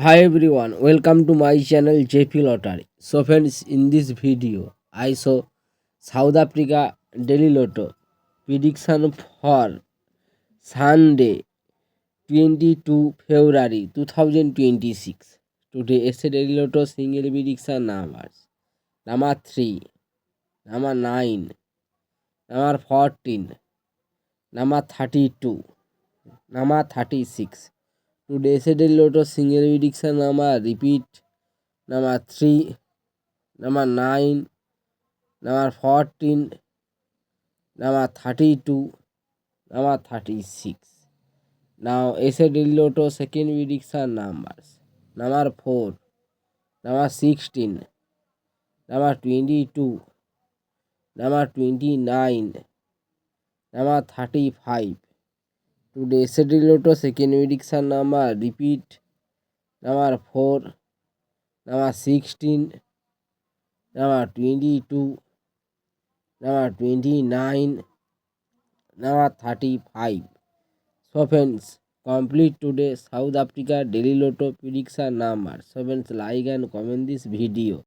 Hi everyone, welcome to my channel JP Lottery. So friends, in this video, I saw South Africa Daily Lotto prediction for Sunday 22 February 2026. Today is Daily Lotto single prediction numbers. Number 3, number 9, number 14, number 32, number 36. Today's Daily Lotto single prediction number repeat number 3, number 9, number 14, number 32, number 36. Now essay daily lotto second prediction numbers. Number 4, number 16, number 22, number 29, number 35. Today essay daily lotto second prediction number repeat number 4, number 16, number 22, number 29, number 35. So friends, complete today South Africa Daily Lotto prediction number. So friends, like and comment this video.